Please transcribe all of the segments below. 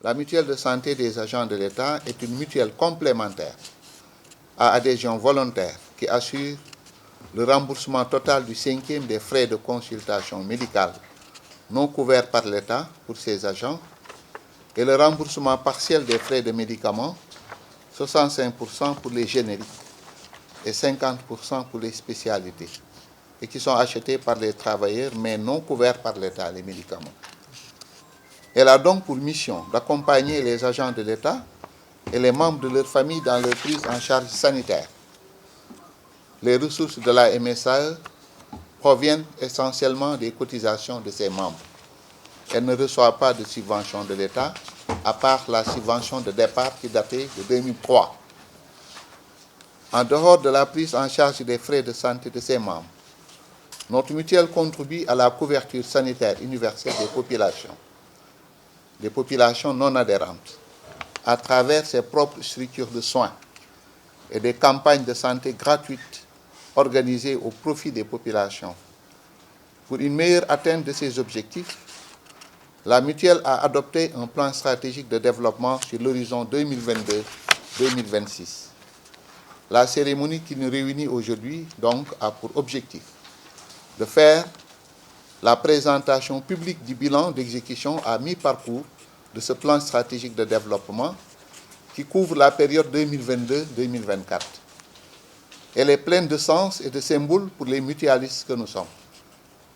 La mutuelle de santé des agents de l'État est une mutuelle complémentaire à adhésion volontaire qui assure le remboursement total du cinquième des frais de consultation médicale non couverts par l'État pour ses agents et le remboursement partiel des frais de médicaments, 65% pour les génériques et 50% pour les spécialités, et qui sont achetés par les travailleurs mais non couverts par l'État, les médicaments. Elle a donc pour mission d'accompagner les agents de l'État et les membres de leur famille dans leur prise en charge sanitaire. Les ressources de la MSAE proviennent essentiellement des cotisations de ses membres. Elle ne reçoit pas de subvention de l'État, à part la subvention de départ qui datait de 2003. En dehors de la prise en charge des frais de santé de ses membres, notre mutuelle contribue à la couverture sanitaire universelle des populations non adhérentes, à travers ses propres structures de soins et des campagnes de santé gratuites organisées au profit des populations. Pour une meilleure atteinte de ces objectifs, la mutuelle a adopté un plan stratégique de développement sur l'horizon 2022-2026. La cérémonie qui nous réunit aujourd'hui, donc, a pour objectif de faire la présentation publique du bilan d'exécution à mi-parcours de ce plan stratégique de développement qui couvre la période 2022-2024. Elle est pleine de sens et de symboles pour les mutualistes que nous sommes,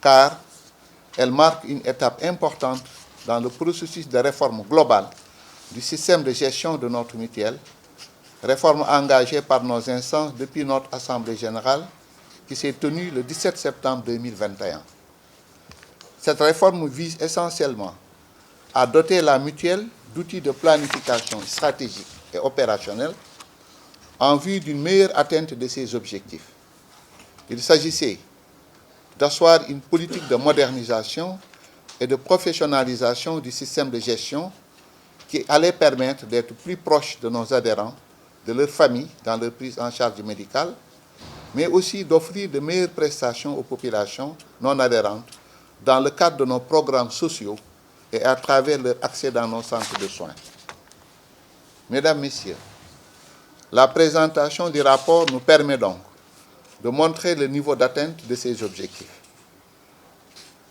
car elle marque une étape importante dans le processus de réforme globale du système de gestion de notre mutuelle, réforme engagée par nos instances depuis notre Assemblée générale qui s'est tenue le 17 septembre 2021. Cette réforme vise essentiellement à doter la mutuelle d'outils de planification stratégique et opérationnelle en vue d'une meilleure atteinte de ses objectifs. Il s'agissait d'asseoir une politique de modernisation et de professionnalisation du système de gestion qui allait permettre d'être plus proche de nos adhérents, de leurs familles dans leur prise en charge médicale, mais aussi d'offrir de meilleures prestations aux populations non adhérentes dans le cadre de nos programmes sociaux et à travers leur accès dans nos centres de soins. Mesdames, Messieurs, la présentation du rapport nous permet donc de montrer le niveau d'atteinte de ces objectifs.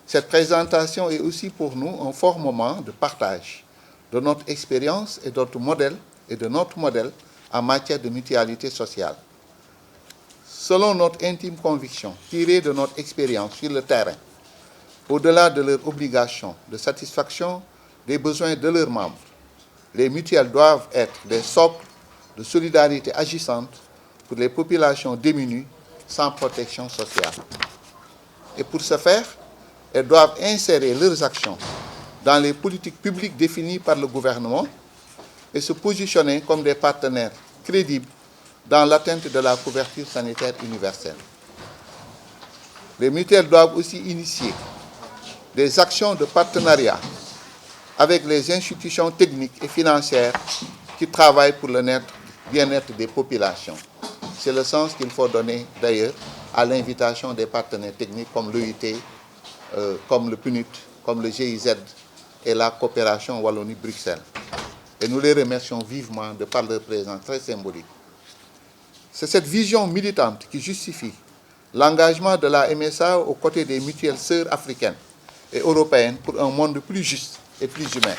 Cette présentation est aussi pour nous un fort moment de partage de notre expérience et de notre modèle en matière de mutualité sociale. Selon notre intime conviction, tirée de notre expérience sur le terrain, au-delà de leurs obligations de satisfaction des besoins de leurs membres, les mutuelles doivent être des socles de solidarité agissantes pour les populations démunies sans protection sociale. Et pour ce faire, elles doivent insérer leurs actions dans les politiques publiques définies par le gouvernement et se positionner comme des partenaires crédibles dans l'atteinte de la couverture sanitaire universelle. Les mutuelles doivent aussi initier des actions de partenariat avec les institutions techniques et financières qui travaillent pour le bien-être des populations. C'est le sens qu'il faut donner d'ailleurs à l'invitation des partenaires techniques comme l'EIT, comme le PNUD, comme le GIZ et la coopération Wallonie-Bruxelles. Et nous les remercions vivement de par leur présence très symbolique. C'est cette vision militante qui justifie l'engagement de la MSA aux côtés des mutuelles sœurs africaines et européennes pour un monde plus juste et plus humain.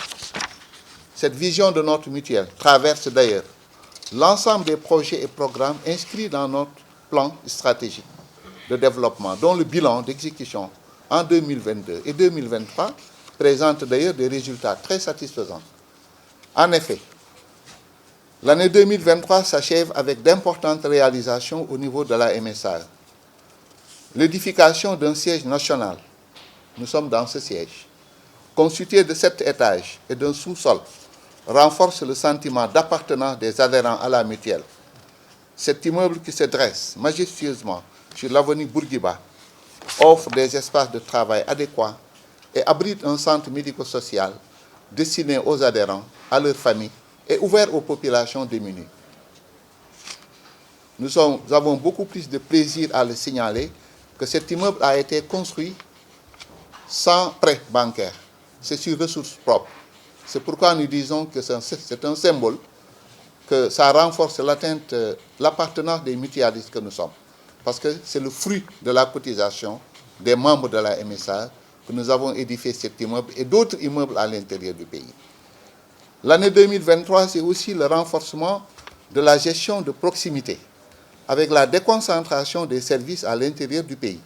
Cette vision de notre mutuelle traverse d'ailleurs l'ensemble des projets et programmes inscrits dans notre plan stratégique de développement, dont le bilan d'exécution en 2022 et 2023 présente d'ailleurs des résultats très satisfaisants. En effet, l'année 2023 s'achève avec d'importantes réalisations au niveau de la MSA. L'édification d'un siège national, nous sommes dans ce siège, constitué de 7 étages et d'un sous-sol, renforce le sentiment d'appartenance des adhérents à la mutuelle. Cet immeuble qui se dresse majestueusement sur l'avenue Bourguiba offre des espaces de travail adéquats et abrite un centre médico-social destiné aux adhérents, à leurs familles et ouvert aux populations démunies. Nous avons beaucoup plus de plaisir à le signaler que cet immeuble a été construit sans prêt bancaire. C'est sur ressources propres. C'est pourquoi nous disons que c'est un symbole, que ça renforce l'appartenance des mutualistes que nous sommes. Parce que c'est le fruit de la cotisation des membres de la MSA que nous avons édifié cet immeuble et d'autres immeubles à l'intérieur du pays. L'année 2023, c'est aussi le renforcement de la gestion de proximité, avec la déconcentration des services à l'intérieur du pays,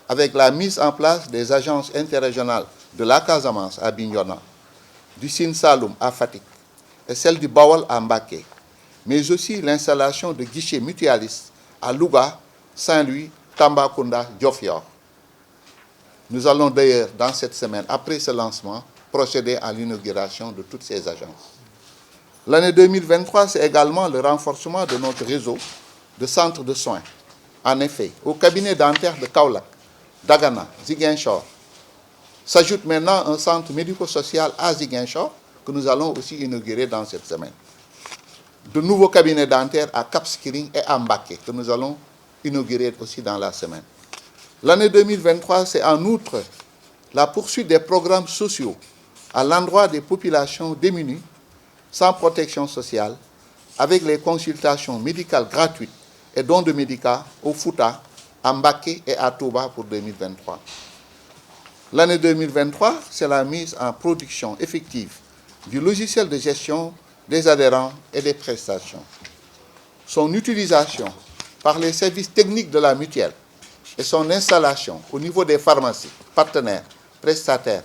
avec la mise en place des agences interrégionales de la Casamance à Bignona, du Sine Saloum à Fatick et celle du Bawol à Mbacké, mais aussi l'installation de guichets mutualistes à Louga, Saint-Louis, Tambacounda, Diofior. Nous allons d'ailleurs, dans cette semaine, après ce lancement, procéder à l'inauguration de toutes ces agences. L'année 2023, c'est également le renforcement de notre réseau de centres de soins. En effet, au cabinet dentaire de Kaolack, Dagana, Ziguinchor, s'ajoute maintenant un centre médico-social à Ziguinchor que nous allons aussi inaugurer dans cette semaine. De nouveaux cabinets dentaires à Cap Skirring et à Mbacké que nous allons inaugurer aussi dans la semaine. L'année 2023, c'est en outre la poursuite des programmes sociaux à l'endroit des populations démunies, sans protection sociale, avec les consultations médicales gratuites et dons de médicaments au Fouta, à Mbacké et à Touba pour 2023. L'année 2023, c'est la mise en production effective du logiciel de gestion des adhérents et des prestations. Son utilisation par les services techniques de la mutuelle et son installation au niveau des pharmacies, partenaires, prestataires,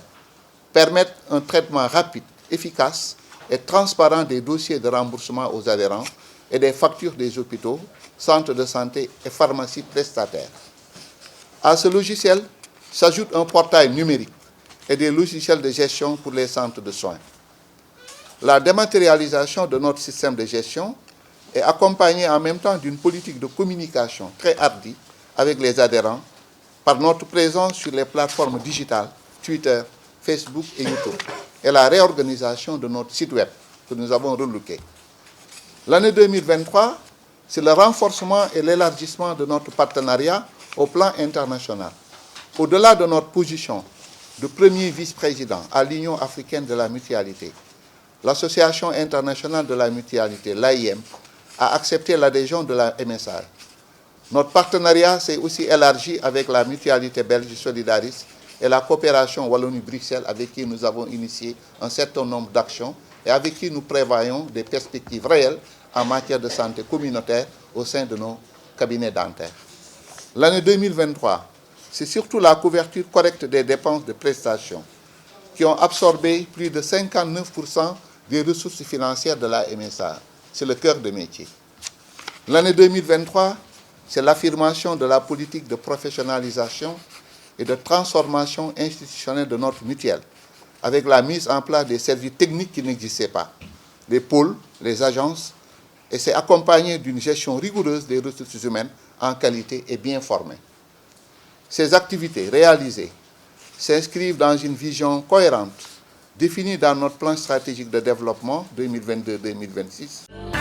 permettent un traitement rapide, efficace et transparent des dossiers de remboursement aux adhérents et des factures des hôpitaux, centres de santé et pharmacies prestataires. À ce logiciel s'ajoute un portail numérique et des logiciels de gestion pour les centres de soins. La dématérialisation de notre système de gestion est accompagnée en même temps d'une politique de communication très hardie avec les adhérents par notre présence sur les plateformes digitales, Twitter, Facebook et YouTube, et la réorganisation de notre site web que nous avons relooké. L'année 2023, c'est le renforcement et l'élargissement de notre partenariat au plan international. Au-delà de notre position de premier vice-président à l'Union africaine de la mutualité, l'Association internationale de la mutualité, l'AIM, a accepté l'adhésion de la MSA. Notre partenariat s'est aussi élargi avec la mutualité belge Solidaris et la coopération Wallonie-Bruxelles avec qui nous avons initié un certain nombre d'actions et avec qui nous prévoyons des perspectives réelles en matière de santé communautaire au sein de nos cabinets dentaires. L'année 2023, c'est surtout la couverture correcte des dépenses de prestations qui ont absorbé plus de 59% des ressources financières de la MSA. C'est le cœur de métier. L'année 2023, c'est l'affirmation de la politique de professionnalisation et de transformation institutionnelle de notre mutuelle, avec la mise en place des services techniques qui n'existaient pas, les pôles, les agences, et c'est accompagné d'une gestion rigoureuse des ressources humaines en qualité et bien formée. Ces activités réalisées s'inscrivent dans une vision cohérente, définie dans notre plan stratégique de développement 2022-2026.